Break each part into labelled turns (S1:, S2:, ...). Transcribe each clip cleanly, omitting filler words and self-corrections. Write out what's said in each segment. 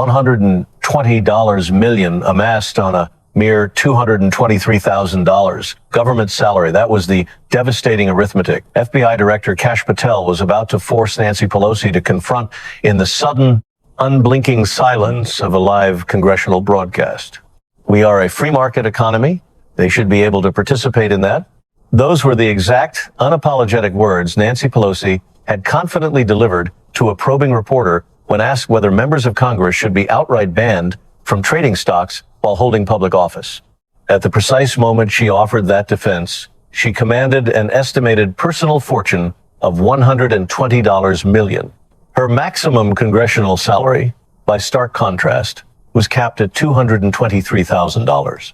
S1: $120 million amassed on a mere $223,000 government salary. That was the devastating arithmetic. FBI Director Kash Patel was about to force Nancy Pelosi to confront in the sudden, unblinking silence of a live congressional broadcast. We are a free market economy. They should be able to participate in that. Those were the exact, unapologetic words Nancy Pelosi had confidently delivered to a probing reporter when asked whether members of Congress should be outright banned from trading stocks while holding public office. At the precise moment she offered that defense, she commanded an estimated personal fortune of $120 million. Her maximum congressional salary, by stark contrast, was capped at $223,000.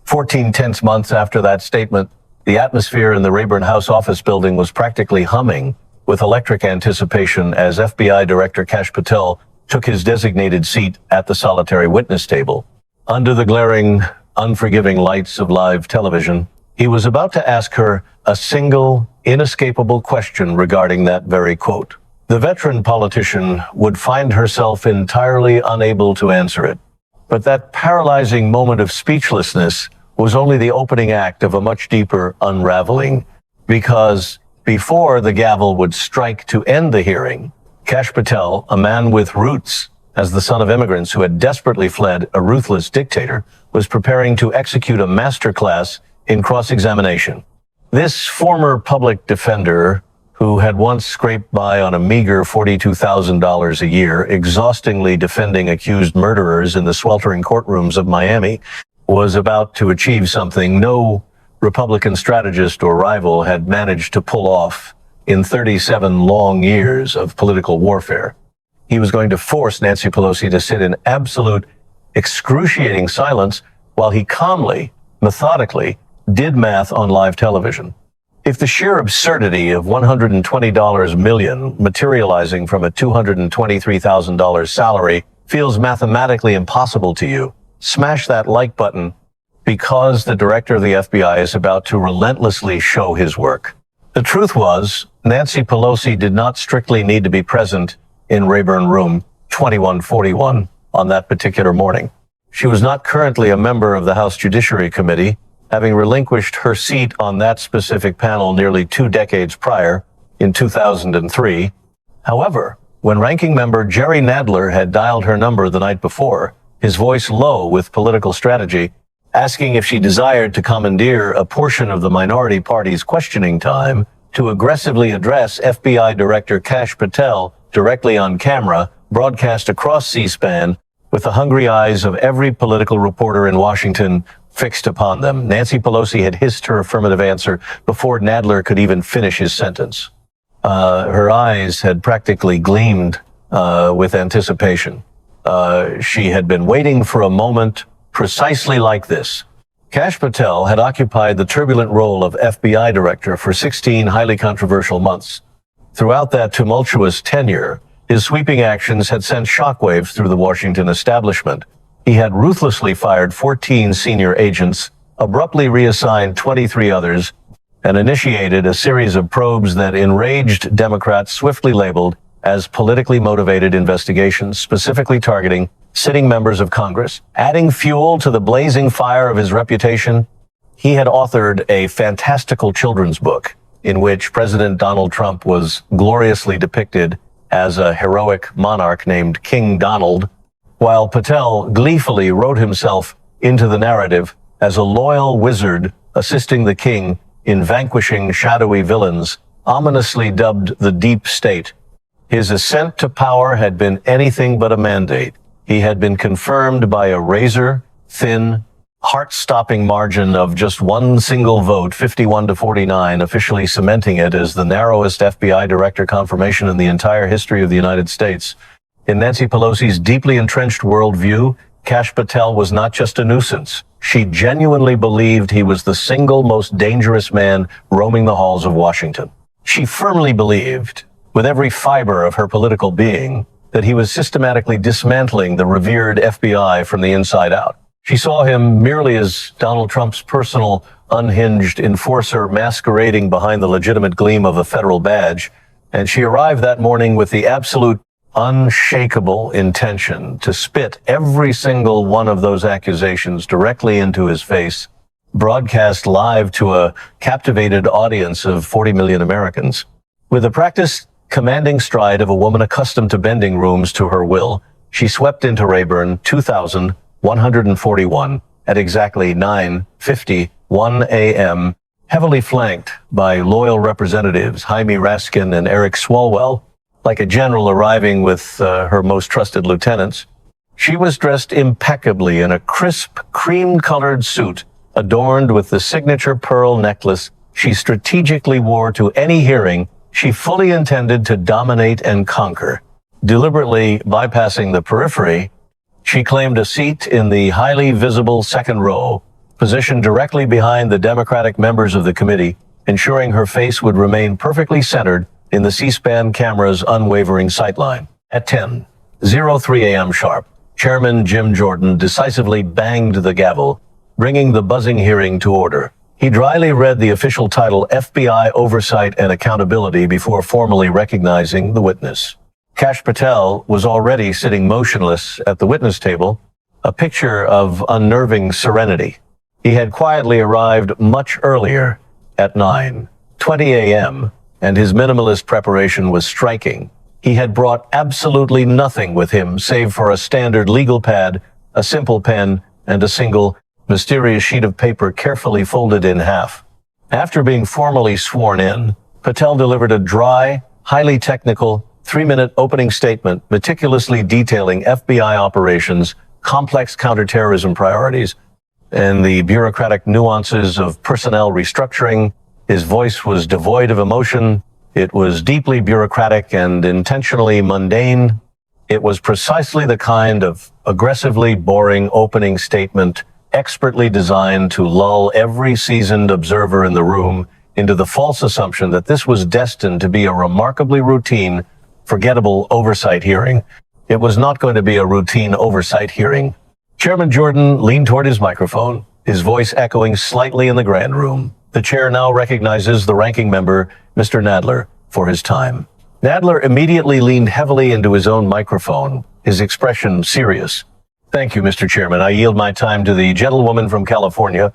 S1: 14 tense months after that statement, the atmosphere in the Rayburn House office building was practically humming with electric anticipation as FBI Director Kash Patel took his designated seat at the solitary witness table. Under the glaring, unforgiving lights of live television, he was about to ask her a single, inescapable question regarding that very quote. The veteran politician would find herself entirely unable to answer it. But that paralyzing moment of speechlessness was only the opening act of a much deeper unraveling, because before the gavel would strike to end the hearing, Kash Patel, a man with roots as the son of immigrants who had desperately fled a ruthless dictator, was preparing to execute a masterclass in cross-examination. This former public defender, who had once scraped by on a meager $42,000 a year, exhaustingly defending accused murderers in the sweltering courtrooms of Miami, was about to achieve something no Republican strategist or rival had managed to pull off in 37 long years of political warfare. He was going to force Nancy Pelosi to sit in absolute, excruciating silence while he calmly, methodically, did math on live television. If the sheer absurdity of $120 million materializing from a $223,000 salary feels mathematically impossible to you, smash that like button, because the director of the FBI is about to relentlessly show his work. The truth was, Nancy Pelosi did not strictly need to be present in Rayburn Room 2141 on that particular morning. She was not currently a member of the House Judiciary Committee, having relinquished her seat on that specific panel nearly 2 decades prior, in 2003. However, when Ranking Member Jerry Nadler had dialed her number the night before, his voice low with political strategy, asking if she desired to commandeer a portion of the minority party's questioning time to aggressively address FBI Director Kash Patel directly on camera, broadcast across C-SPAN, with the hungry eyes of every political reporter in Washington fixed upon them. Nancy Pelosi had hissed her affirmative answer before Nadler could even finish his sentence. Her eyes had practically gleamed with anticipation. She had been waiting for a moment precisely like this. Kash Patel had occupied the turbulent role of FBI director for 16 highly controversial months. Throughout that tumultuous tenure, his sweeping actions had sent shockwaves through the Washington establishment. He had ruthlessly fired 14 senior agents, abruptly reassigned 23 others, and initiated a series of probes that enraged Democrats swiftly labeled as politically motivated investigations, specifically targeting sitting members of Congress. Adding fuel to the blazing fire of his reputation, he had authored a fantastical children's book in which President Donald Trump was gloriously depicted as a heroic monarch named King Donald, while Patel gleefully wrote himself into the narrative as a loyal wizard assisting the king in vanquishing shadowy villains, ominously dubbed the Deep State. His ascent to power had been anything but a mandate. He had been confirmed by a razor-thin, heart-stopping margin of just one single vote, 51-49, officially cementing it as the narrowest FBI director confirmation in the entire history of the United States. In Nancy Pelosi's deeply entrenched worldview, Kash Patel was not just a nuisance. She genuinely believed he was the single most dangerous man roaming the halls of Washington. She firmly believed, with every fiber of her political being, that he was systematically dismantling the revered FBI from the inside out. She saw him merely as Donald Trump's personal, unhinged enforcer masquerading behind the legitimate gleam of a federal badge, and she arrived that morning with the absolute unshakable intention to spit every single one of those accusations directly into his face, broadcast live to a captivated audience of 40 million Americans. With the practiced, commanding stride of a woman accustomed to bending rooms to her will, she swept into Rayburn 2141 at exactly 9:51 a.m., heavily flanked by loyal representatives Jaime Raskin and Eric Swalwell, like a general arriving with her most trusted lieutenants. She was dressed impeccably in a crisp, cream-colored suit adorned with the signature pearl necklace she strategically wore to any hearing she fully intended to dominate and conquer. Deliberately bypassing the periphery, she claimed a seat in the highly visible second row, positioned directly behind the Democratic members of the committee, ensuring her face would remain perfectly centered in the C-SPAN camera's unwavering sightline. At 10:03 a.m. sharp, Chairman Jim Jordan decisively banged the gavel, bringing the buzzing hearing to order. He dryly read the official title FBI Oversight and Accountability before formally recognizing the witness. Kash Patel was already sitting motionless at the witness table, a picture of unnerving serenity. He had quietly arrived much earlier at 9:20 a.m., and his minimalist preparation was striking. He had brought absolutely nothing with him save for a standard legal pad, a simple pen, and a single, mysterious sheet of paper carefully folded in half. After being formally sworn in, Patel delivered a dry, highly technical, 3-minute opening statement meticulously detailing FBI operations, complex counterterrorism priorities, and the bureaucratic nuances of personnel restructuring. His voice was devoid of emotion. It was deeply bureaucratic and intentionally mundane. It was precisely the kind of aggressively boring opening statement expertly designed to lull every seasoned observer in the room into the false assumption that this was destined to be a remarkably routine, forgettable oversight hearing. It was not going to be a routine oversight hearing. Chairman Jordan leaned toward his microphone, his voice echoing slightly in the grand room. The chair now recognizes the ranking member, Mr. Nadler, for his time. Nadler immediately leaned heavily into his own microphone, his expression serious. Thank you, Mr. Chairman. I yield my time to the gentlewoman from California,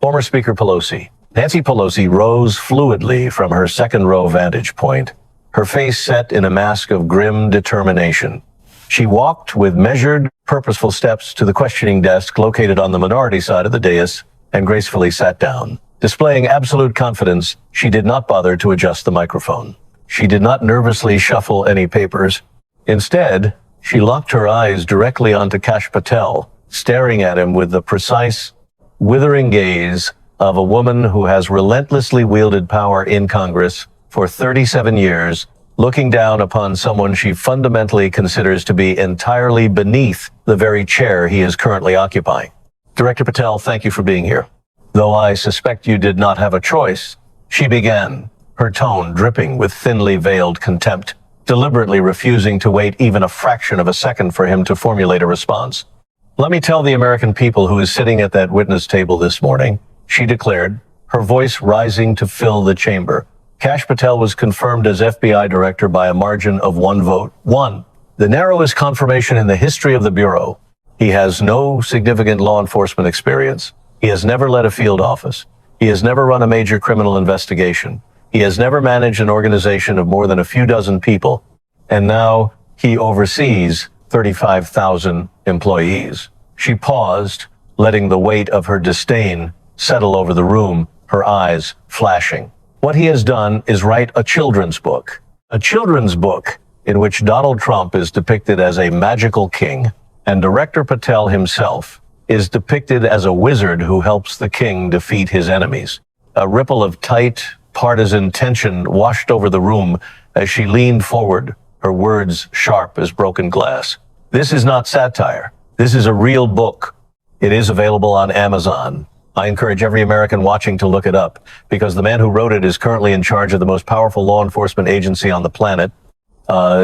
S1: former Speaker Pelosi. Nancy Pelosi rose fluidly from her second-row vantage point, her face set in a mask of grim determination. She walked with measured, purposeful steps to the questioning desk located on the minority side of the dais and gracefully sat down. Displaying absolute confidence, she did not bother to adjust the microphone. She did not nervously shuffle any papers. Instead, she locked her eyes directly onto Kash Patel, staring at him with the precise, withering gaze of a woman who has relentlessly wielded power in Congress for 37 years, looking down upon someone she fundamentally considers to be entirely beneath the very chair he is currently occupying. Director Patel, thank you for being here. Though I suspect you did not have a choice, she began, her tone dripping with thinly veiled contempt, deliberately refusing to wait even a fraction of a second for him to formulate a response. Let me tell the American people who is sitting at that witness table this morning, she declared, her voice rising to fill the chamber. Kash Patel was confirmed as FBI director by a margin of 1 vote. 1. The narrowest confirmation in the history of the Bureau. He has no significant law enforcement experience. He has never led a field office. He has never run a major criminal investigation. He has never managed an organization of more than a few dozen people. And now he oversees 35,000 employees. She paused, letting the weight of her disdain settle over the room, her eyes flashing. What he has done is write a children's book in which Donald Trump is depicted as a magical king, and Director Patel himself is depicted as a wizard who helps the king defeat his enemies. A ripple of tight, partisan tension washed over the room as she leaned forward, her words sharp as broken glass. This is not satire. This is a real book. It is available on Amazon. I encourage every American watching to look it up, because the man who wrote it is currently in charge of the most powerful law enforcement agency on the planet.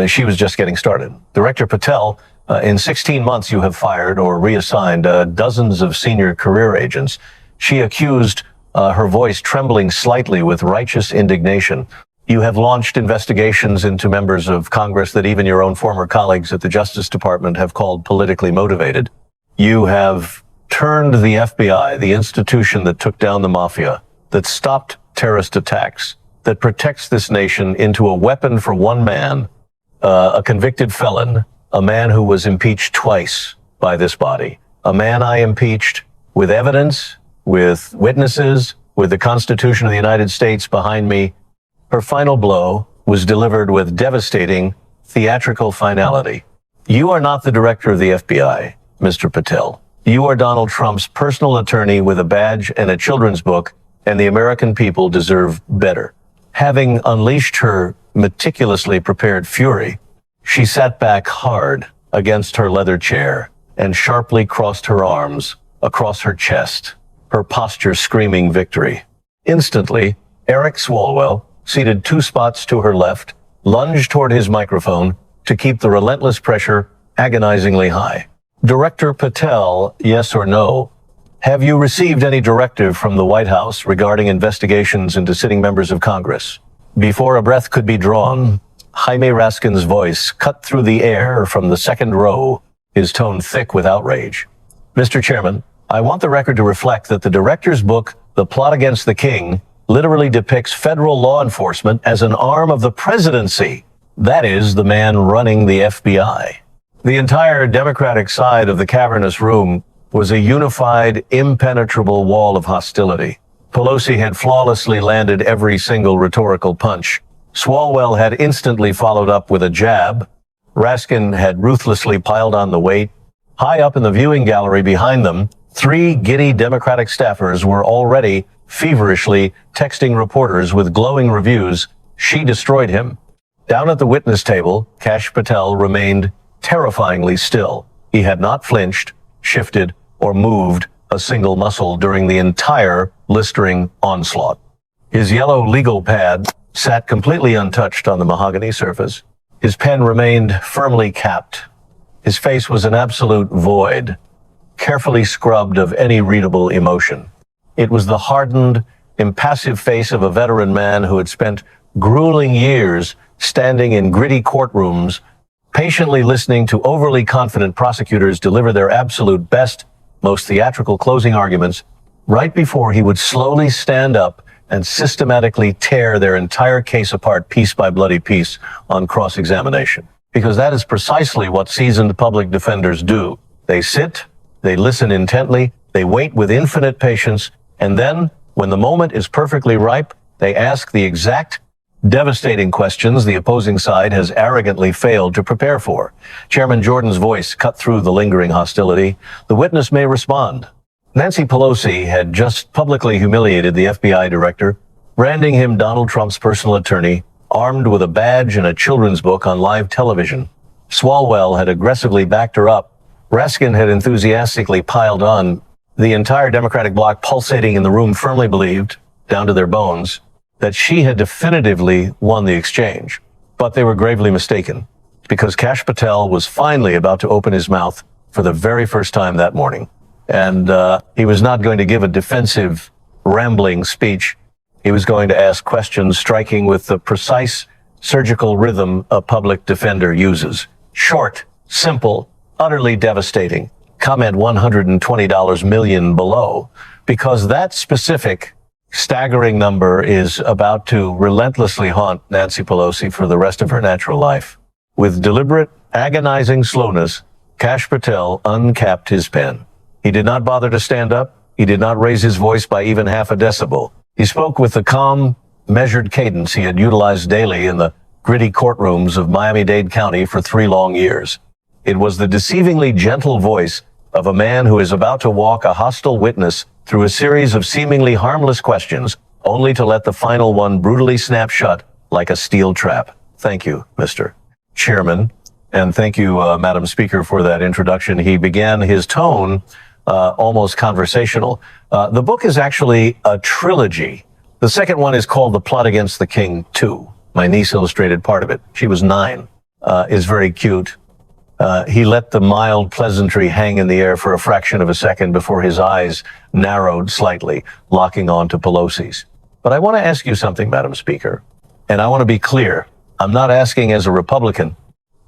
S1: She was just getting started. Director Patel, in 16 months you have fired or reassigned dozens of senior career agents. She accused, her voice trembling slightly with righteous indignation. You have launched investigations into members of Congress that even your own former colleagues at the Justice Department have called politically motivated. You have turned the FBI, the institution that took down the mafia, that stopped terrorist attacks, that protects this nation, into a weapon for one man, a convicted felon, a man who was impeached twice by this body, a man I impeached with evidence, with witnesses, with the Constitution of the United States behind me. Her final blow was delivered with devastating theatrical finality. You are not the director of the FBI, Mr. Patel. You are Donald Trump's personal attorney with a badge and a children's book, and the American people deserve better. Having unleashed her meticulously prepared fury, she sat back hard against her leather chair and sharply crossed her arms across her chest, her posture screaming victory. Instantly, Eric Swalwell, seated 2 spots to her left, lunged toward his microphone to keep the relentless pressure agonizingly high. Director Patel, yes or no? Have you received any directive from the White House regarding investigations into sitting members of Congress? Before a breath could be drawn, Jaime Raskin's voice cut through the air from the second row, his tone thick with outrage. Mr. Chairman, I want the record to reflect that the director's book, The Plot Against the King, literally depicts federal law enforcement as an arm of the presidency. That is, the man running the FBI. The entire Democratic side of the cavernous room was a unified, impenetrable wall of hostility. Pelosi had flawlessly landed every single rhetorical punch. Swalwell had instantly followed up with a jab. Raskin had ruthlessly piled on the weight. High up in the viewing gallery behind them, 3 giddy Democratic staffers were already feverishly texting reporters with glowing reviews. She destroyed him. Down at the witness table, Kash Patel remained terrifyingly still. He had not flinched, shifted, or moved a single muscle during the entire blistering onslaught. His yellow legal pad sat completely untouched on the mahogany surface. His pen remained firmly capped. His face was an absolute void, carefully scrubbed of any readable emotion. It was the hardened, impassive face of a veteran man who had spent grueling years standing in gritty courtrooms, patiently listening to overly confident prosecutors deliver their absolute best, most theatrical closing arguments, right before he would slowly stand up and systematically tear their entire case apart piece by bloody piece on cross-examination. Because that is precisely what seasoned public defenders do. They sit, they listen intently, they wait with infinite patience, and then, when the moment is perfectly ripe, they ask the exact devastating questions the opposing side has arrogantly failed to prepare for. Chairman Jordan's voice cut through the lingering hostility. The witness may respond. Nancy Pelosi had just publicly humiliated the FBI director, branding him Donald Trump's personal attorney, armed with a badge and a children's book on live television. Swalwell had aggressively backed her up. Raskin had enthusiastically piled on. The entire Democratic bloc pulsating in the room firmly believed, down to their bones, that she had definitively won the exchange. But they were gravely mistaken, because Kash Patel was finally about to open his mouth for the very first time that morning. And he was not going to give a defensive, rambling speech. He was going to ask questions striking with the precise surgical rhythm a public defender uses. Short, simple, utterly devastating. Comment $120 million below, because that specific staggering number is about to relentlessly haunt Nancy Pelosi for the rest of her natural life. With deliberate, agonizing slowness, Kash Patel uncapped his pen. He did not bother to stand up. He did not raise his voice by even half a decibel. He spoke with the calm, measured cadence he had utilized daily in the gritty courtrooms of Miami-Dade County for 3 long years. It was the deceivingly gentle voice of a man who is about to walk a hostile witness through a series of seemingly harmless questions, only to let the final one brutally snap shut like a steel trap. Thank you, Mr. Chairman, and thank you, Madam Speaker, for that introduction. He began his tone almost conversational. The book is actually a trilogy. The second one is called The Plot Against the King 2. My niece illustrated part of it. She was 9. Is very cute. He let the mild pleasantry hang in the air for a fraction of a second before his eyes narrowed slightly, locking on to Pelosi's. But I want to ask you something, Madam Speaker. And I want to be clear. I'm not asking as a Republican.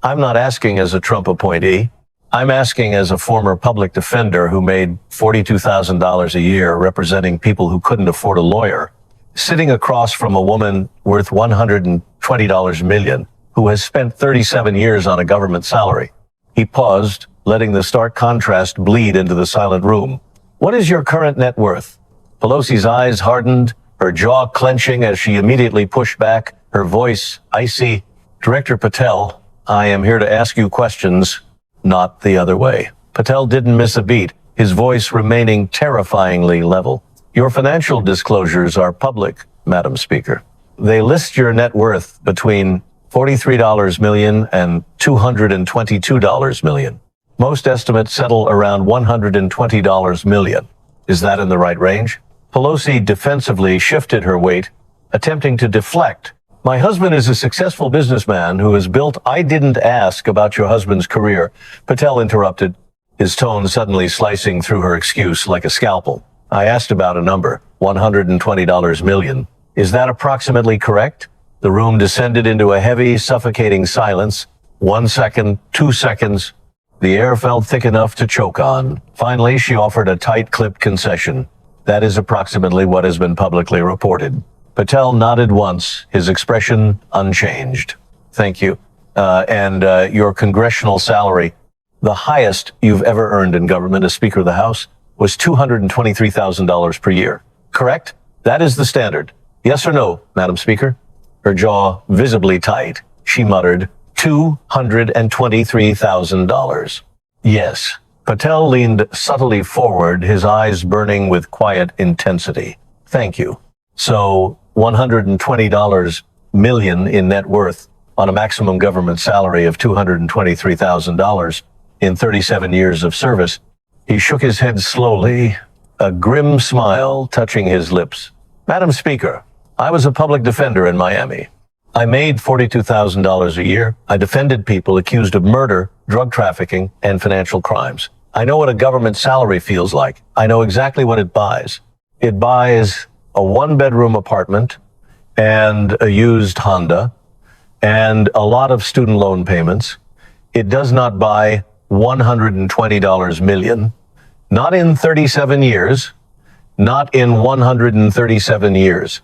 S1: I'm not asking as a Trump appointee. I'm asking as a former public defender who made $42,000 a year representing people who couldn't afford a lawyer, sitting across from a woman worth $120 million who has spent 37 years on a government salary. He paused, letting the stark contrast bleed into the silent room. What is your current net worth? Pelosi's eyes hardened, her jaw clenching as she immediately pushed back, her voice icy. Director Patel, I am here to ask you questions, not the other way. Patel didn't miss a beat, his voice remaining terrifyingly level. Your financial disclosures are public, Madam Speaker. They list your net worth between $43 million and $222 million. Most estimates settle around $120 million. Is that in the right range? Pelosi defensively shifted her weight, attempting to deflect. My husband is a successful businessman who has built. I didn't ask about your husband's career, Patel interrupted, his tone suddenly slicing through her excuse like a scalpel. I asked about a number, $120 million. Is that approximately correct? The room descended into a heavy, suffocating silence. 1 second, 2 seconds. The air felt thick enough to choke on. Finally, she offered a tight-clipped concession. That is approximately what has been publicly reported. Patel nodded once, his expression unchanged. Thank you. And your congressional salary, the highest you've ever earned in government as Speaker of the House, was $223,000 per year. Correct? That is the standard. Yes or no, Madam Speaker? Her jaw visibly tight. She muttered, $223,000. Yes. Patel leaned subtly forward, his eyes burning with quiet intensity. Thank you. So, $120 million in net worth on a maximum government salary of $223,000 in 37 years of service. He shook his head slowly, a grim smile touching his lips. Madam Speaker, I was a public defender in Miami. I made $42,000 a year. I defended people accused of murder, drug trafficking, and financial crimes. I know what a government salary feels like. I know exactly what it buys. It buys a one-bedroom apartment and a used Honda and a lot of student loan payments. It does not buy $120 million. Not in 37 years. Not in 137 years.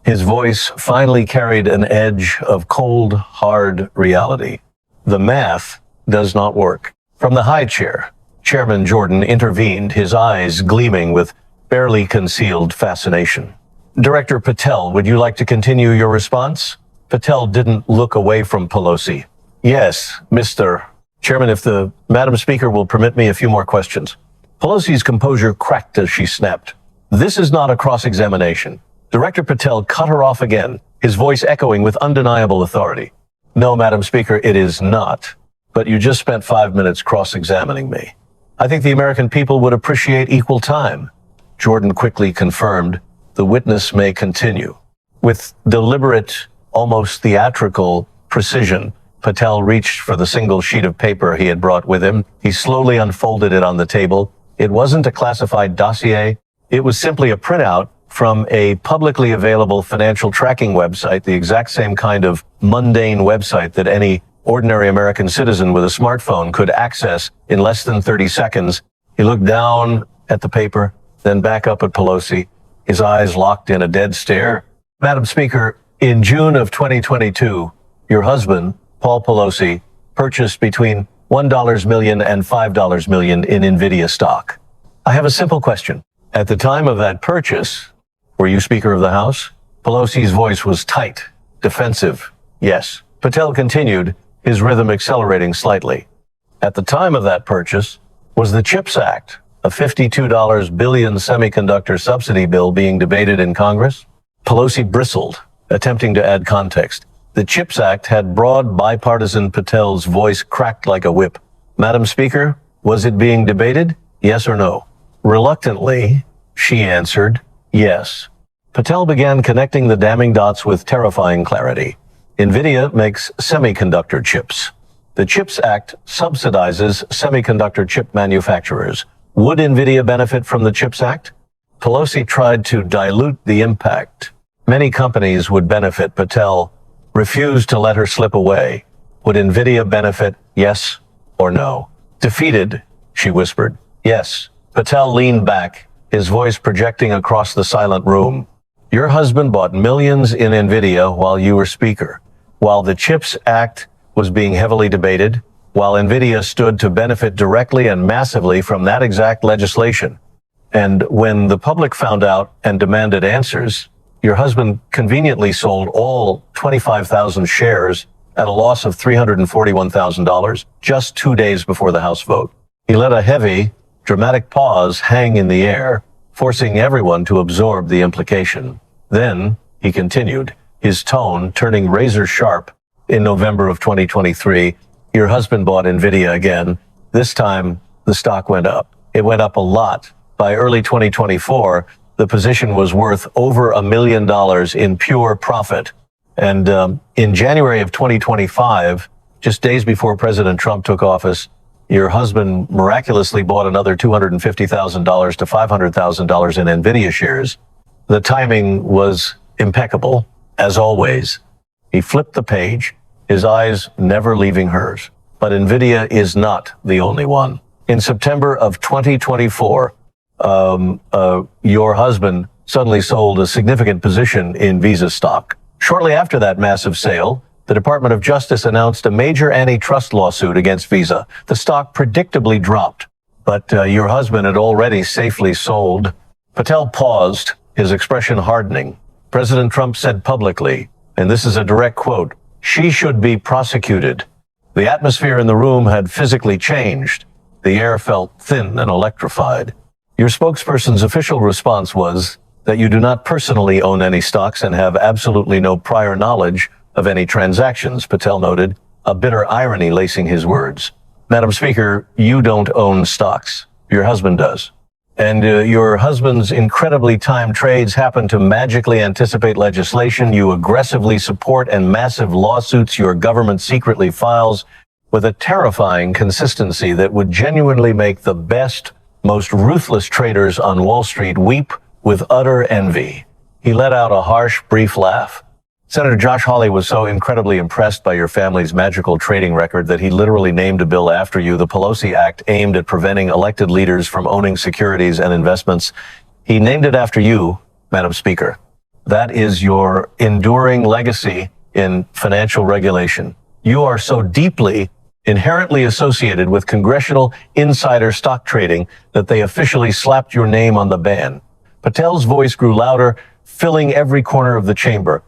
S1: His voice finally carried an edge of cold, hard reality. The math does not work. From the high chair, Chairman Jordan intervened, his eyes gleaming with barely concealed fascination. Director Patel, would you like to continue your response? Patel didn't look away from Pelosi. Yes, Mr. Chairman, if the Madam Speaker will permit me a few more questions. Pelosi's composure cracked as she snapped. This is not a cross-examination. Director Patel cut her off again, his voice echoing with undeniable authority. No, Madam Speaker, it is not. But you just spent 5 minutes cross-examining me. I think the American people would appreciate equal time. Jordan quickly confirmed, the witness may continue. With deliberate, almost theatrical precision, Patel reached for the single sheet of paper he had brought with him. He slowly unfolded it on the table. It wasn't a classified dossier. It was simply a printout from a publicly available financial tracking website, the exact same kind of mundane website that any ordinary American citizen with a smartphone could access in less than 30 seconds. He looked down at the paper, then back up at Pelosi, his eyes locked in a dead stare. Madam Speaker, in June of 2022, your husband, Paul Pelosi, purchased between $1 million and $5 million in Nvidia stock. I have a simple question. At the time of that purchase, were you Speaker of the House? Pelosi's voice was tight, defensive. Yes. Patel continued, his rhythm accelerating slightly. At the time of that purchase, was the CHIPS Act, a $52 billion semiconductor subsidy bill, being debated in Congress? Pelosi bristled, attempting to add context. The CHIPS Act had broad bipartisan. Patel's voice cracked like a whip. Madam Speaker, was it being debated? Yes or no? Reluctantly, she answered, yes. Patel began connecting the damning dots with terrifying clarity. Nvidia makes semiconductor chips. The CHIPS Act subsidizes semiconductor chip manufacturers. Would Nvidia benefit from the CHIPS Act? Pelosi tried to dilute the impact. Many companies would benefit, Patel refused to let her slip away. Would Nvidia benefit, yes or no? Defeated, she whispered, yes. Patel leaned back, his voice projecting across the silent room. Your husband bought millions in Nvidia while you were speaker. While the CHIPS Act was being heavily debated, while Nvidia stood to benefit directly and massively from that exact legislation. And when the public found out and demanded answers, your husband conveniently sold all 25,000 shares at a loss of $341,000 just 2 days before the House vote. He let a heavy, dramatic pause hang in the air, forcing everyone to absorb the implication. Then, he continued, his tone turning razor sharp. In November of 2023, your husband bought Nvidia again. This time, the stock went up. It went up a lot. By early 2024, the position was worth over $1 million in pure profit. And in January of 2025, just days before President Trump took office, your husband miraculously bought another $250,000 to $500,000 in Nvidia shares. The timing was impeccable, as always. He flipped the page, his eyes never leaving hers. But Nvidia is not the only one. In September of 2024, your husband suddenly sold a significant position in Visa stock. Shortly after that massive sale, the Department of Justice announced a major antitrust lawsuit against Visa. The stock predictably dropped, but your husband had already safely sold. Patel paused, his expression hardening. President Trump said publicly, and this is a direct quote, "She should be prosecuted." The atmosphere in the room had physically changed. The air felt thin and electrified. Your spokesperson's official response was that you do not personally own any stocks and have absolutely no prior knowledge of any transactions, Patel noted, a bitter irony lacing his words. Madam Speaker, you don't own stocks. Your husband does. And your husband's incredibly timed trades happen to magically anticipate legislation you aggressively support and massive lawsuits your government secretly files with a terrifying consistency that would genuinely make the best, most ruthless traders on Wall Street weep with utter envy. He let out a harsh, brief laugh. Senator Josh Hawley was so incredibly impressed by your family's magical trading record that he literally named a bill after you, the Pelosi Act, aimed at preventing elected leaders from owning securities and investments. He named it after you, Madam Speaker. That is your enduring legacy in financial regulation. You are so deeply, inherently associated with congressional insider stock trading that they officially slapped your name on the ban. Patel's voice grew louder, filling every corner of the chamber.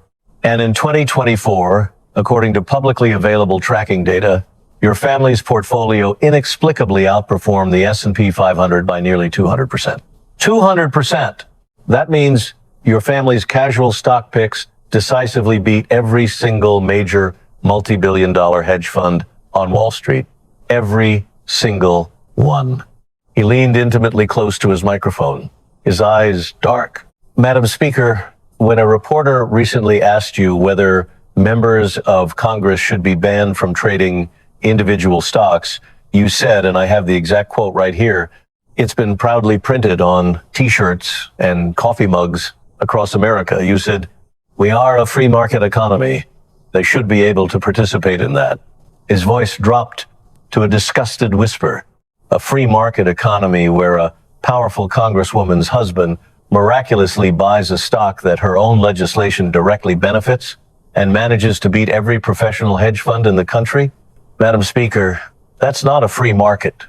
S1: And in 2024, according to publicly available tracking data, your family's portfolio inexplicably outperformed the S&P 500 by nearly 200%. 200%! That means your family's casual stock picks decisively beat every single major multi-billion-dollar hedge fund on Wall Street. Every single one. He leaned intimately close to his microphone, his eyes dark. Madam Speaker, when a reporter recently asked you whether members of Congress should be banned from trading individual stocks, you said, and I have the exact quote right here, it's been proudly printed on T-shirts and coffee mugs across America. You said, we are a free market economy. They should be able to participate in that. His voice dropped to a disgusted whisper. A free market economy where a powerful congresswoman's husband miraculously buys a stock that her own legislation directly benefits and manages to beat every professional hedge fund in the country? Madam Speaker, that's not a free market.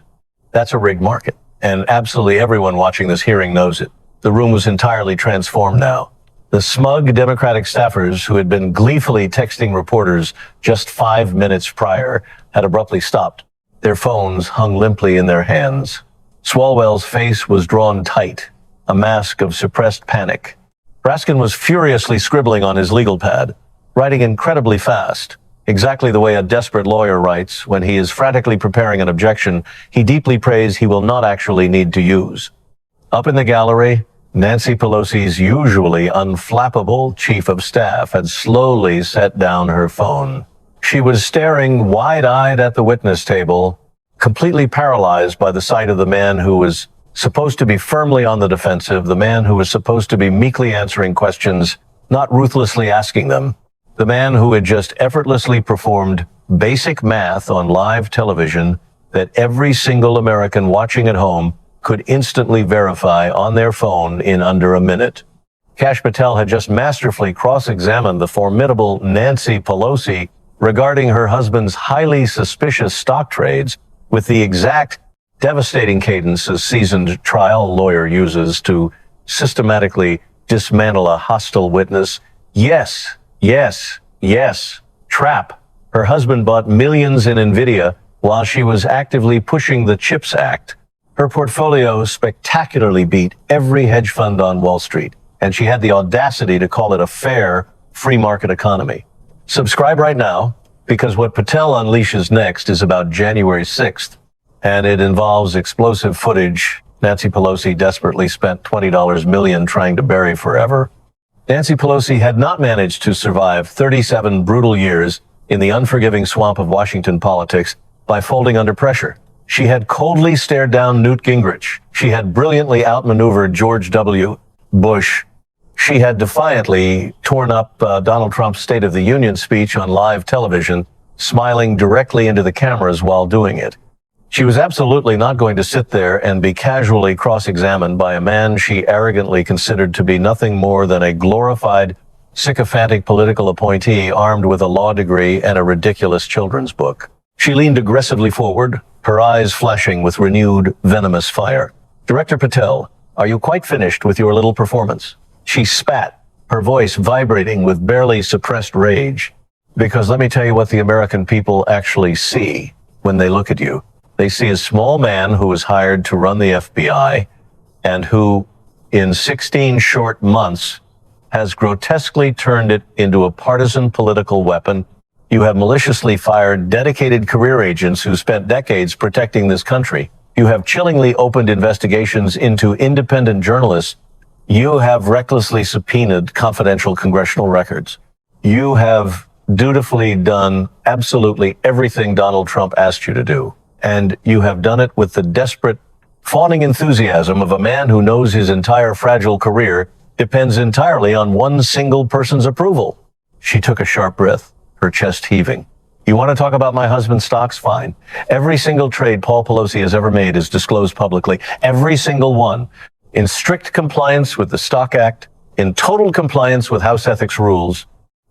S1: That's a rigged market. And absolutely everyone watching this hearing knows it. The room was entirely transformed now. The smug Democratic staffers who had been gleefully texting reporters just 5 minutes prior had abruptly stopped. Their phones hung limply in their hands. Swalwell's face was drawn tight, a mask of suppressed panic. Raskin was furiously scribbling on his legal pad, writing incredibly fast, exactly the way a desperate lawyer writes when he is frantically preparing an objection he deeply prays he will not actually need to use. Up in the gallery, Nancy Pelosi's usually unflappable chief of staff had slowly set down her phone. She was staring wide-eyed at the witness table, completely paralyzed by the sight of the man who was supposed to be firmly on the defensive, the man who was supposed to be meekly answering questions, not ruthlessly asking them. The man who had just effortlessly performed basic math on live television that every single American watching at home could instantly verify on their phone in under a minute. Kash Patel had just masterfully cross-examined the formidable Nancy Pelosi regarding her husband's highly suspicious stock trades with the exact devastating cadence a seasoned trial lawyer uses to systematically dismantle a hostile witness. Yes, yes, yes. Trap. Her husband bought millions in Nvidia while she was actively pushing the CHIPS Act. Her portfolio spectacularly beat every hedge fund on Wall Street, and she had the audacity to call it a fair, free market economy. Subscribe right now, because what Patel unleashes next is about January 6th, and it involves explosive footage Nancy Pelosi desperately spent $20 million trying to bury forever. Nancy Pelosi had not managed to survive 37 brutal years in the unforgiving swamp of Washington politics by folding under pressure. She had coldly stared down Newt Gingrich. She had brilliantly outmaneuvered George W. Bush. She had defiantly torn up Donald Trump's State of the Union speech on live television, smiling directly into the cameras while doing it. She was absolutely not going to sit there and be casually cross-examined by a man she arrogantly considered to be nothing more than a glorified, sycophantic political appointee armed with a law degree and a ridiculous children's book. She leaned aggressively forward, her eyes flashing with renewed, venomous fire. "Director Patel, are you quite finished with your little performance?" She spat, her voice vibrating with barely suppressed rage. Because let me tell you what the American people actually see when they look at you. They see a small man who was hired to run the FBI and who, in 16 short months, has grotesquely turned it into a partisan political weapon. You have maliciously fired dedicated career agents who spent decades protecting this country. You have chillingly opened investigations into independent journalists. You have recklessly subpoenaed confidential congressional records. You have dutifully done absolutely everything Donald Trump asked you to do. And you have done it with the desperate, fawning enthusiasm of a man who knows his entire fragile career depends entirely on one single person's approval. She took a sharp breath, her chest heaving. You want to talk about my husband's stocks? Fine. Every single trade Paul Pelosi has ever made is disclosed publicly. Every single one. In strict compliance with the Stock Act, in total compliance with House ethics rules,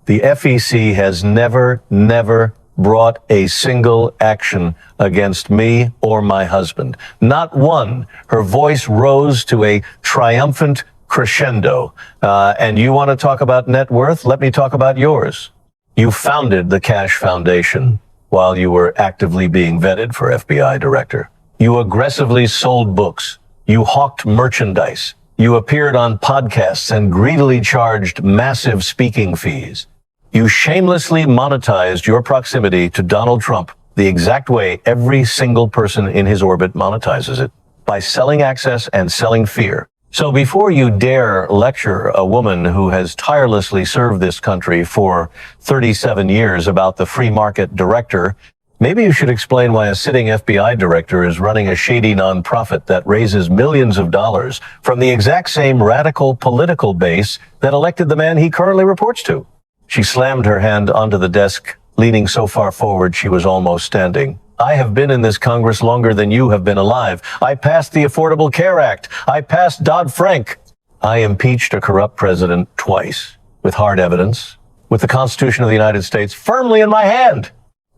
S1: the FEC has never brought a single action against me or my husband. Not one. Her voice rose to a triumphant crescendo. And you want to talk about net worth? Let me talk about yours. You founded the Kash Foundation while you were actively being vetted for FBI director. You aggressively sold books. You hawked merchandise. You appeared on podcasts and greedily charged massive speaking fees. You shamelessly monetized your proximity to Donald Trump the exact way every single person in his orbit monetizes it, by selling access and selling fear. So before you dare lecture a woman who has tirelessly served this country for 37 years about the free market director, maybe you should explain why a sitting FBI director is running a shady nonprofit that raises millions of dollars from the exact same radical political base that elected the man he currently reports to. She slammed her hand onto the desk, leaning so far forward she was almost standing. I have been in this Congress longer than you have been alive. I passed the Affordable Care Act. I passed Dodd-Frank. I impeached a corrupt president twice, with hard evidence, with the Constitution of the United States firmly in my hand.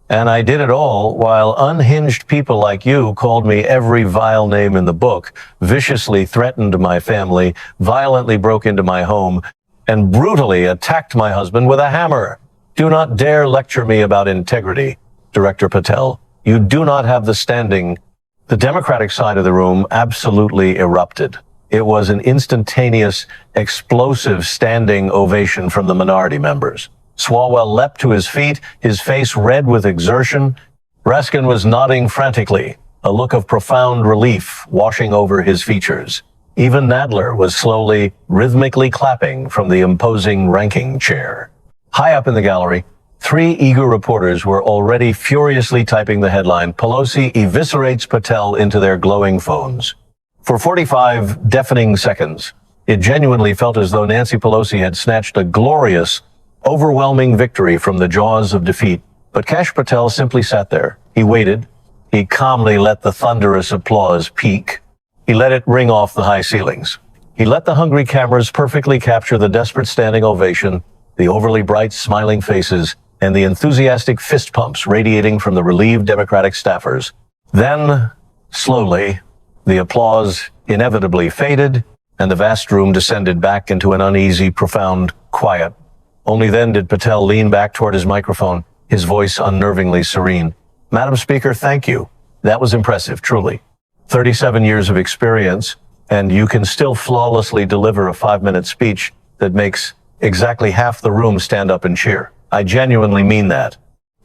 S1: And I did it all while unhinged people like you called me every vile name in the book, viciously threatened my family, violently broke into my home, and brutally attacked my husband with a hammer. Do not dare lecture me about integrity, Director Patel. You do not have the standing. The Democratic side of the room absolutely erupted. It was an instantaneous, explosive standing ovation from the minority members. Swalwell leapt to his feet, his face red with exertion. Raskin was nodding frantically, a look of profound relief washing over his features. Even Nadler was slowly, rhythmically clapping from the imposing ranking chair. High up in the gallery, 3 eager reporters were already furiously typing the headline, "Pelosi eviscerates Patel," into their glowing phones. For 45 deafening seconds, it genuinely felt as though Nancy Pelosi had snatched a glorious, Overwhelming victory from the jaws of defeat. But Kash Patel simply sat there. He waited. He calmly let the thunderous applause peak. He let it ring off the high ceilings. He let the hungry cameras perfectly capture the desperate standing ovation, the overly bright smiling faces, and the enthusiastic fist pumps radiating from the relieved Democratic staffers. Then, slowly, the applause inevitably faded, and the vast room descended back into an uneasy, profound quiet. Only then did Patel lean back toward his microphone, his voice unnervingly serene. "Madam Speaker, thank you. That was impressive, truly. 37 years of experience, and you can still flawlessly deliver a 5-minute speech that makes exactly half the room stand up and cheer. I genuinely mean that."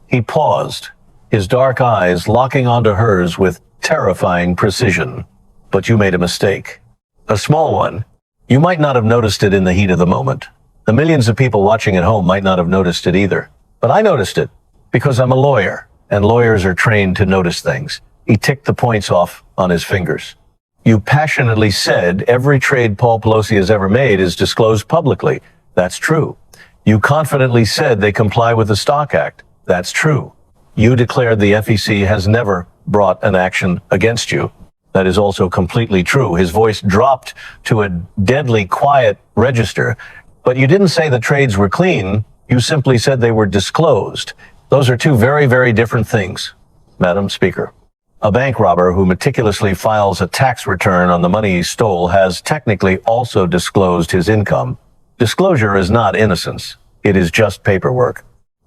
S1: He paused, his dark eyes locking onto hers with terrifying precision. "But you made a mistake. A small one. You might not have noticed it in the heat of the moment. The millions of people watching at home might not have noticed it either. But I noticed it, because I'm a lawyer, and lawyers are trained to notice things." He ticked the points off on his fingers. "You passionately said every trade Paul Pelosi has ever made is disclosed publicly. That's true. You confidently said they comply with the Stock Act. That's true. You declared the FEC has never brought an action against you. That is also completely true." His voice dropped to a deadly quiet register. "But you didn't say the trades were clean. You simply said they were disclosed. Those are two very, very different things, Madam Speaker. A bank robber who meticulously files a tax return on the money he stole has technically also disclosed his income. Disclosure is not innocence. It is just paperwork."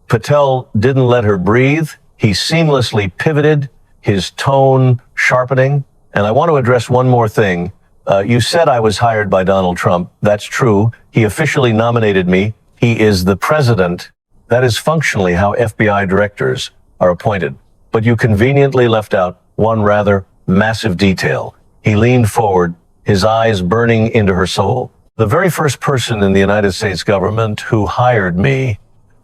S1: Patel didn't let her breathe. He seamlessly pivoted, his tone sharpening. "And I want to address one more thing. You said I was hired by Donald Trump. That's true. He officially nominated me. He is the president. That is functionally how FBI directors are appointed. But you conveniently left out one rather massive detail." He leaned forward, his eyes burning into her soul. "The very first person in the United States government who hired me,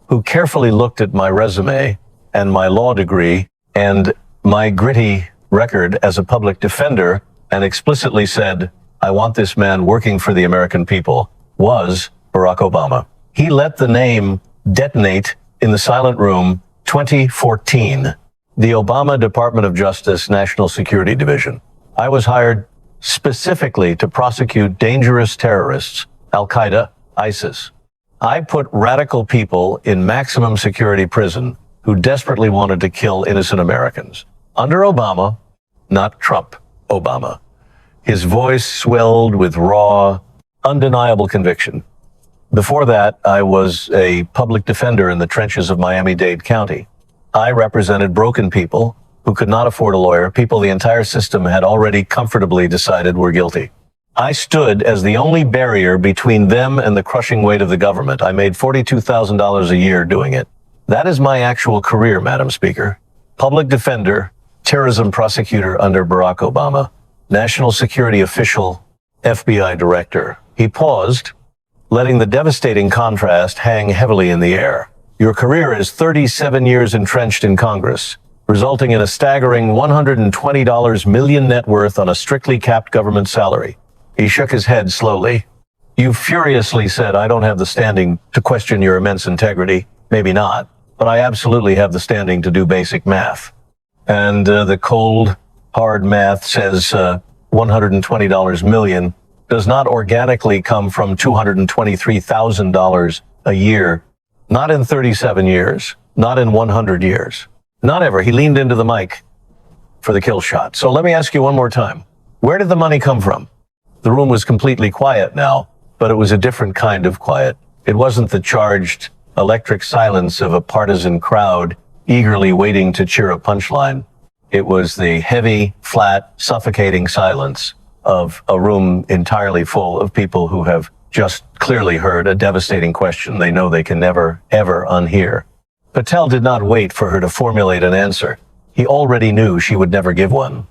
S1: who carefully looked at my resume and my law degree and my gritty record as a public defender and explicitly said, 'I want this man working for the American people,' was Barack Obama. He let the name detonate in the silent room. 2014. The Obama Department of Justice National Security Division. I was hired specifically to prosecute dangerous terrorists, Al-Qaeda, ISIS. I put radical people in maximum security prison who desperately wanted to kill innocent Americans. Under Obama, not Trump, Obama." His voice swelled with raw, undeniable conviction. "Before that, I was a public defender in the trenches of Miami-Dade County. I represented broken people who could not afford a lawyer, people the entire system had already comfortably decided were guilty. I stood as the only barrier between them and the crushing weight of the government. I made $42,000 a year doing it. That is my actual career, Madam Speaker. Public defender, terrorism prosecutor under Barack Obama, national security official, FBI director." He paused, letting the devastating contrast hang heavily in the air. "Your career is 37 years entrenched in Congress, resulting in a staggering $120 million net worth on a strictly capped government salary." He shook his head slowly. "You furiously said I don't have the standing to question your immense integrity. Maybe not, but I absolutely have the standing to do basic math. And the cold, hard math says $120 million does not organically come from $223,000 a year. Not in 37 years, not in 100 years, not ever." He leaned into the mic for the kill shot. "So let me ask you one more time. Where did the money come from?" The room was completely quiet now, but it was a different kind of quiet. It wasn't the charged, electric silence of a partisan crowd eagerly waiting to cheer a punchline. It was the heavy, flat, suffocating silence of a room entirely full of people who have just clearly heard a devastating question they know they can never, ever unhear. Patel did not wait for her to formulate an answer. He already knew she would never give one.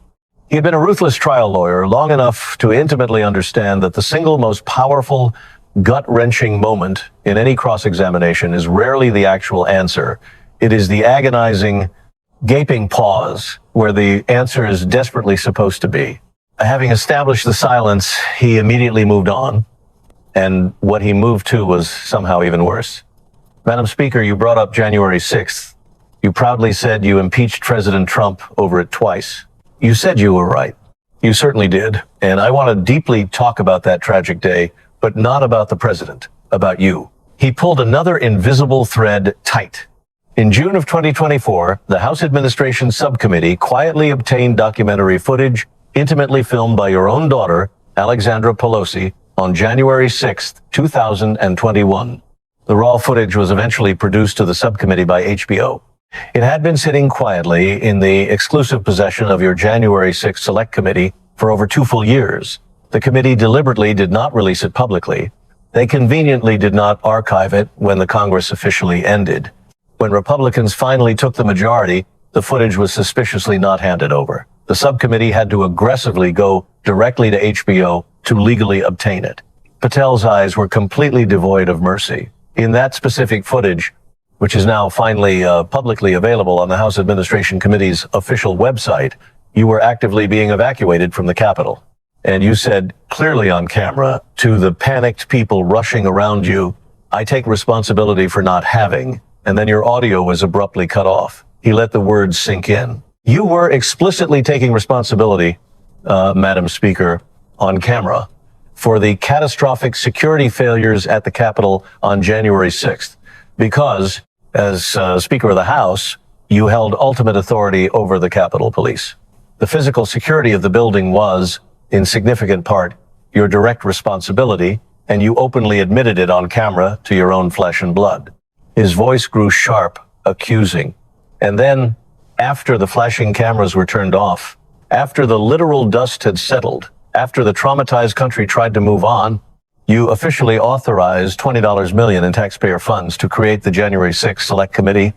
S1: He had been a ruthless trial lawyer long enough to intimately understand that the single most powerful, gut-wrenching moment in any cross-examination is rarely the actual answer. It is the agonizing, gaping pause where the answer is desperately supposed to be. Having established the silence, he immediately moved on. And what he moved to was somehow even worse. Madam Speaker, you brought up January 6th. You proudly said you impeached President Trump over it twice. You said you were right. You certainly did. And I want to deeply talk about that tragic day, but not about the president, about you. He pulled another invisible thread tight. In June of 2024, the House Administration Subcommittee quietly obtained documentary footage intimately filmed by your own daughter, Alexandra Pelosi, on January 6, 2021. The raw footage was eventually produced to the subcommittee by HBO. It had been sitting quietly in the exclusive possession of your January 6 Select Committee for over 2 full years. The committee deliberately did not release it publicly. They conveniently did not archive it when the Congress officially ended. When Republicans finally took the majority, the footage was suspiciously not handed over. The subcommittee had to aggressively go directly to HBO to legally obtain it. Patel's eyes were completely devoid of mercy. In that specific footage, which is now finally publicly available on the House Administration Committee's official website, you were actively being evacuated from the Capitol. And you said clearly on camera to the panicked people rushing around you, "I take responsibility for not having," and then your audio was abruptly cut off. He let the words sink in. You were explicitly taking responsibility, Madam Speaker, on camera for the catastrophic security failures at the Capitol on January 6th, because as Speaker of the House, you held ultimate authority over the Capitol Police. The physical security of the building was, in significant part, your direct responsibility, and you openly admitted it on camera to your own flesh and blood. His voice grew sharp, accusing. And then, after the flashing cameras were turned off, after the literal dust had settled, after the traumatized country tried to move on, you officially authorized $20 million in taxpayer funds to create the January 6th Select Committee.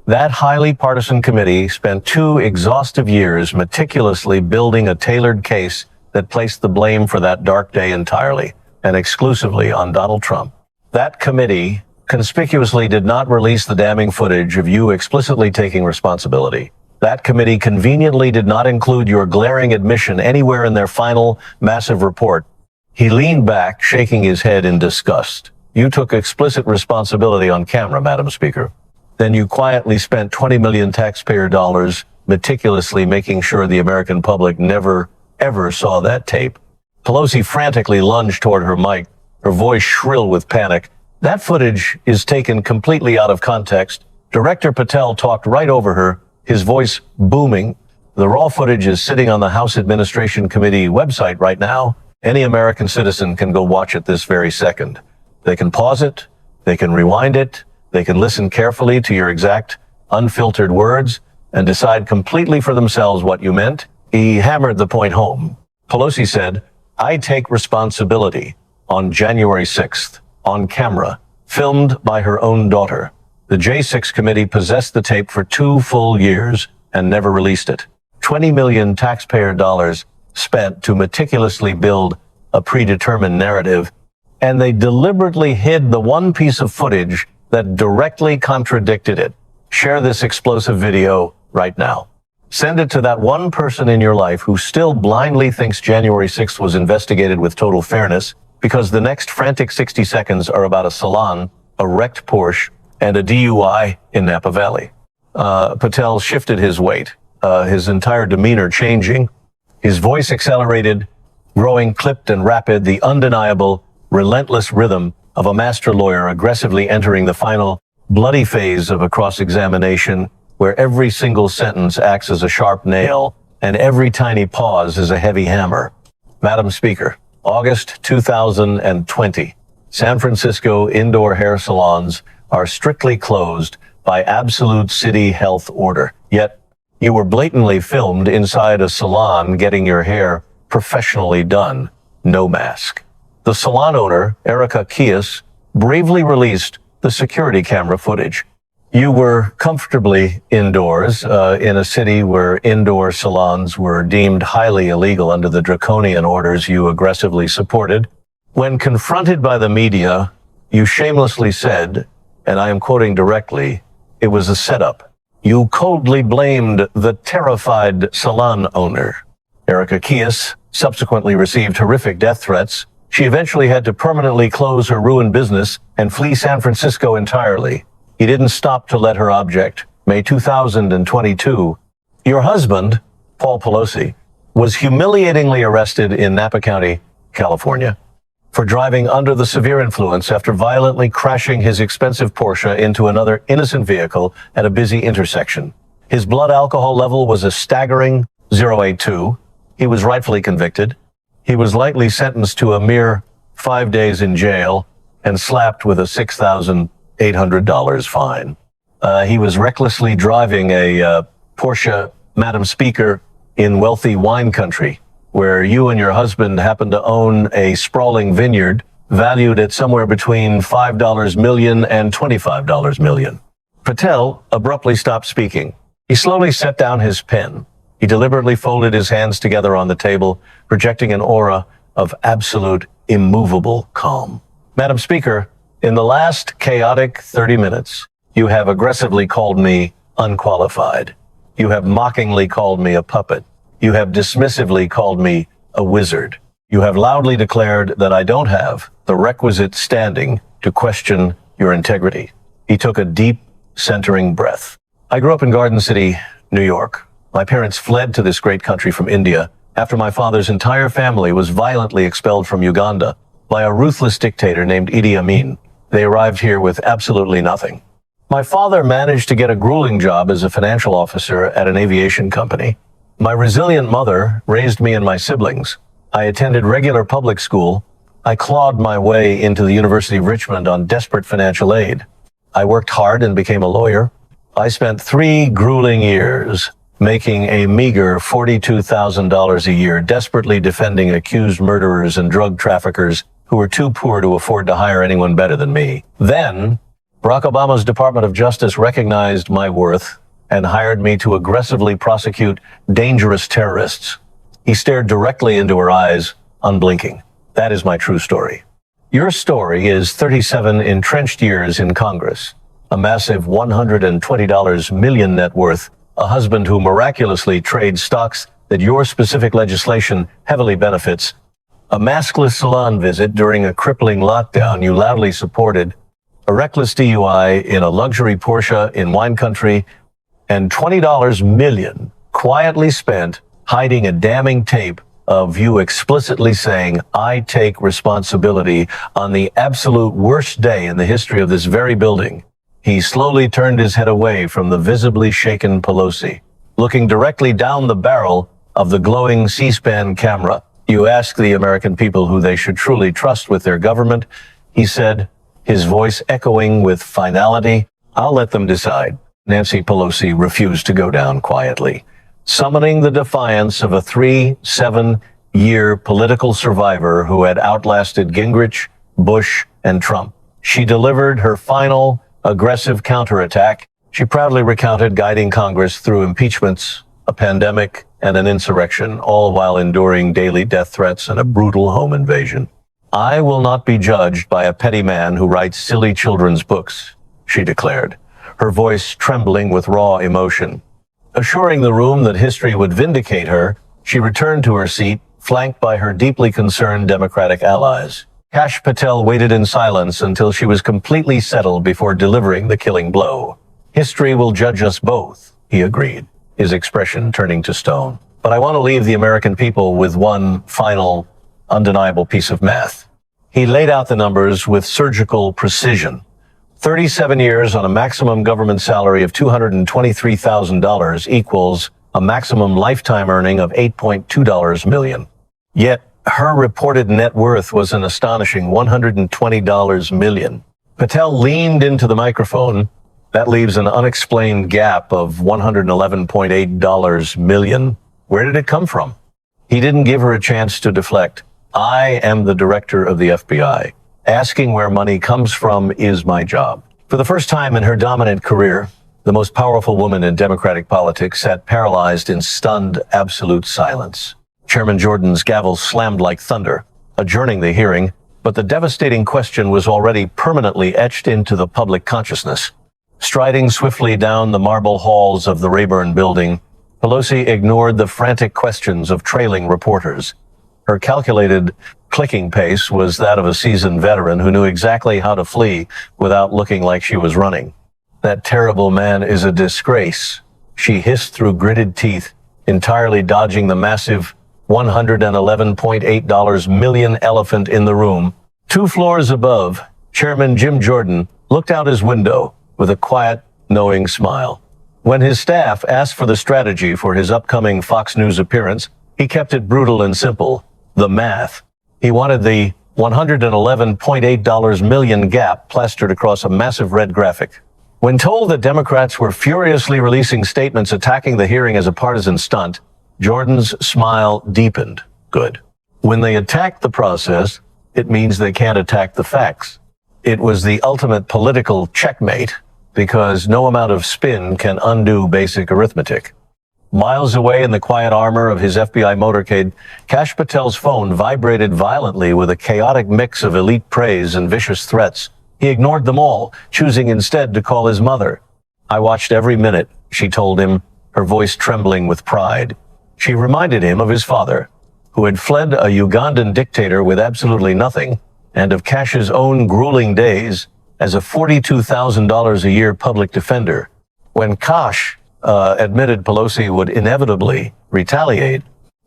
S1: That highly partisan committee spent 2 exhaustive years meticulously building a tailored case that placed the blame for that dark day entirely and exclusively on Donald Trump. That committee conspicuously did not release the damning footage of you explicitly taking responsibility. That committee conveniently did not include your glaring admission anywhere in their final massive report. He leaned back, shaking his head in disgust. You took explicit responsibility on camera, Madam Speaker. Then you quietly spent 20 million taxpayer dollars meticulously making sure the American public never, ever saw that tape. Pelosi frantically lunged toward her mic, her voice shrill with panic. That footage is taken completely out of context. Director Patel talked right over her, his voice booming. The raw footage is sitting on the House Administration Committee website right now. Any American citizen can go watch it this very second. They can pause it, they can rewind it, they can listen carefully to your exact, unfiltered words and decide completely for themselves what you meant. He hammered the point home. Pelosi said, "I take responsibility," on January 6th, on camera, filmed by her own daughter. The J6 committee possessed the tape for 2 full years and never released it. 20 million taxpayer dollars spent to meticulously build a predetermined narrative, and they deliberately hid the one piece of footage that directly contradicted it. Share this explosive video right now. Send it to that one person in your life who still blindly thinks January 6th was investigated with total fairness, because the next frantic 60 seconds are about a salon, a wrecked Porsche, and a DUI in Napa Valley. Patel shifted his weight, his entire demeanor changing. His voice accelerated, growing clipped and rapid, the undeniable, relentless rhythm of a master lawyer aggressively entering the final, bloody phase of a cross-examination where every single sentence acts as a sharp nail and every tiny pause is a heavy hammer. Madam Speaker, August 2020, San Francisco indoor hair salons are strictly closed by absolute city health order. Yet, you were blatantly filmed inside a salon getting your hair professionally done, no mask. The salon owner, Erica Kies, bravely released the security camera footage. You were comfortably indoors in a city where indoor salons were deemed highly illegal under the draconian orders you aggressively supported. When confronted by the media, you shamelessly said, and I am quoting directly, it was a setup. You coldly blamed the terrified salon owner. Erica Kies subsequently received horrific death threats. She eventually had to permanently close her ruined business and flee San Francisco entirely. He didn't stop to let her object. May 2022, your husband, Paul Pelosi, was humiliatingly arrested in Napa County, California, for driving under the severe influence after violently crashing his expensive Porsche into another innocent vehicle at a busy intersection. His blood alcohol level was a staggering 0.82. He was rightfully convicted. He was lightly sentenced to a mere 5 days in jail and slapped with a $6,800 fine. He was recklessly driving a Porsche, Madam Speaker, in wealthy wine country, where you and your husband happen to own a sprawling vineyard valued at somewhere between $5 million and $25 million. Patel abruptly stopped speaking. He slowly set down his pen. He deliberately folded his hands together on the table, projecting an aura of absolute, immovable calm. Madam Speaker, in the last chaotic 30 minutes, you have aggressively called me unqualified. You have mockingly called me a puppet. You have dismissively called me a wizard. You have loudly declared that I don't have the requisite standing to question your integrity. He took a deep, centering breath. I grew up in Garden City, New York. My parents fled to this great country from India after my father's entire family was violently expelled from Uganda by a ruthless dictator named Idi Amin. They arrived here with absolutely nothing. My father managed to get a grueling job as a financial officer at an aviation company. My resilient mother raised me and my siblings. I attended regular public school. I clawed my way into the University of Richmond on desperate financial aid. I worked hard and became a lawyer. I spent 3 grueling years making a meager $42,000 a year, desperately defending accused murderers and drug traffickers who were too poor to afford to hire anyone better than me. Then, Barack Obama's Department of Justice recognized my worth and hired me to aggressively prosecute dangerous terrorists. He stared directly into her eyes, unblinking. That is my true story. Your story is 37 entrenched years in Congress, a massive $120 million net worth, a husband who miraculously trades stocks that your specific legislation heavily benefits, a maskless salon visit during a crippling lockdown you loudly supported, a reckless DUI in a luxury Porsche in wine country, and $20 million quietly spent hiding a damning tape of you explicitly saying, I take responsibility on the absolute worst day in the history of this very building. He slowly turned his head away from the visibly shaken Pelosi, looking directly down the barrel of the glowing C-SPAN camera. You ask the American people who they should truly trust with their government, he said, his voice echoing with finality. I'll let them decide. Nancy Pelosi refused to go down quietly, summoning the defiance of a 7-year political survivor who had outlasted Gingrich, Bush, and Trump. She delivered her final aggressive counterattack. She proudly recounted guiding Congress through impeachments, a pandemic, and an insurrection, all while enduring daily death threats and a brutal home invasion. I will not be judged by a petty man who writes silly children's books, she declared, her voice trembling with raw emotion. Assuring the room that history would vindicate her, she returned to her seat, flanked by her deeply concerned Democratic allies. Kash Patel waited in silence until she was completely settled before delivering the killing blow. History will judge us both, he agreed, his expression turning to stone. But I want to leave the American people with one final, undeniable piece of math. He laid out the numbers with surgical precision. 37 years on a maximum government salary of $223,000 equals a maximum lifetime earning of $8.2 million. Yet, her reported net worth was an astonishing $120 million. Patel leaned into the microphone. That leaves an unexplained gap of $111.8 million. Where did it come from? He didn't give her a chance to deflect. I am the director of the FBI. Asking where money comes from is my job. For the first time in her dominant career, the most powerful woman in Democratic politics sat paralyzed in stunned absolute silence. Chairman Jordan's gavel slammed like thunder, adjourning the hearing, but the devastating question was already permanently etched into the public consciousness. Striding swiftly down the marble halls of the Rayburn building, Pelosi ignored the frantic questions of trailing reporters. Her calculated clicking pace was that of a seasoned veteran who knew exactly how to flee without looking like she was running. That terrible man is a disgrace, she hissed through gritted teeth, entirely dodging the massive $111.8 million elephant in the room. 2 floors above, Chairman Jim Jordan looked out his window with a quiet, knowing smile. When his staff asked for the strategy for his upcoming Fox News appearance, he kept it brutal and simple: the math. He wanted the $111.8 million gap plastered across a massive red graphic. When told that Democrats were furiously releasing statements attacking the hearing as a partisan stunt, Jordan's smile deepened. Good. When they attack the process, it means they can't attack the facts. It was the ultimate political checkmate, because no amount of spin can undo basic arithmetic. Miles away in the quiet armor of his FBI motorcade, Kash Patel's phone vibrated violently with a chaotic mix of elite praise and vicious threats. He ignored them all, choosing instead to call his mother. "I watched every minute," she told him, her voice trembling with pride. She reminded him of his father, who had fled a Ugandan dictator with absolutely nothing, and of Kash's own grueling days as a $42,000 a year public defender. When Kash admitted Pelosi would inevitably retaliate,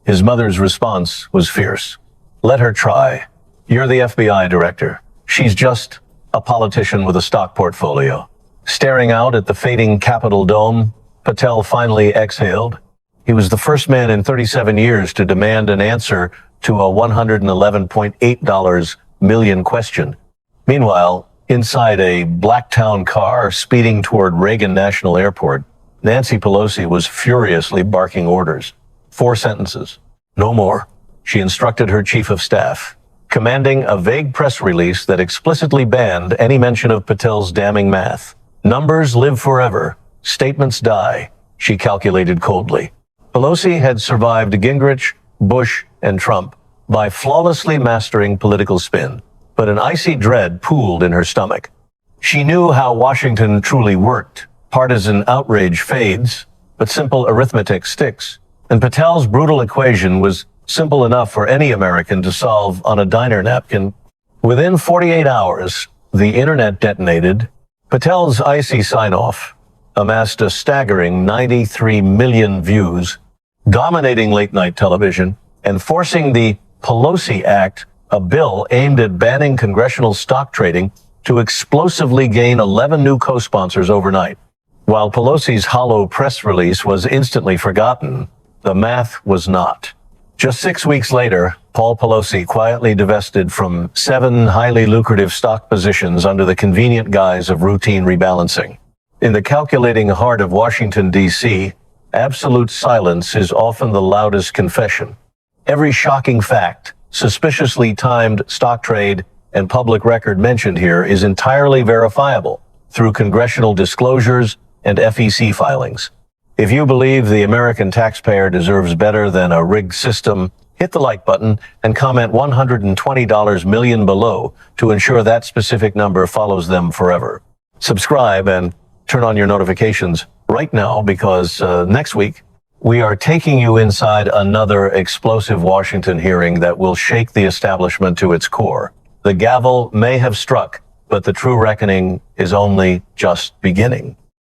S1: his mother's response was fierce. "Let her try. You're the FBI director. She's just a politician with a stock portfolio." Staring out at the fading Capitol dome, Patel finally exhaled. He was the first man in 37 years to demand an answer to a $111.8 million question. Meanwhile, inside a Blacktown car speeding toward Reagan National Airport, Nancy Pelosi was furiously barking orders. 4 sentences. No more, she instructed her chief of staff, commanding a vague press release that explicitly banned any mention of Patel's damning math. Numbers live forever. Statements die, she calculated coldly. Pelosi had survived Gingrich, Bush, and Trump by flawlessly mastering political spin, but an icy dread pooled in her stomach. She knew how Washington truly worked. Partisan outrage fades, but simple arithmetic sticks. And Patel's brutal equation was simple enough for any American to solve on a diner napkin. Within 48 hours, the internet detonated. Patel's icy sign-off amassed a staggering 93 million views, dominating late-night television and forcing the Pelosi Act, a bill aimed at banning congressional stock trading, to explosively gain 11 new co-sponsors overnight. While Pelosi's hollow press release was instantly forgotten, the math was not. Just 6 weeks later, Paul Pelosi quietly divested from 7 highly lucrative stock positions under the convenient guise of routine rebalancing. In the calculating heart of Washington, D.C., absolute silence is often the loudest confession. Every shocking fact, suspiciously timed stock trade, and public record mentioned here is entirely verifiable through congressional disclosures and FEC filings. If you believe the American taxpayer deserves better than a rigged system, hit the like button and comment $120 million below to ensure that specific number follows them forever. Subscribe and turn on your notifications right now, because next week we are taking you inside another explosive Washington hearing that will shake the establishment to its core. The gavel may have struck, but the true reckoning is only just beginning.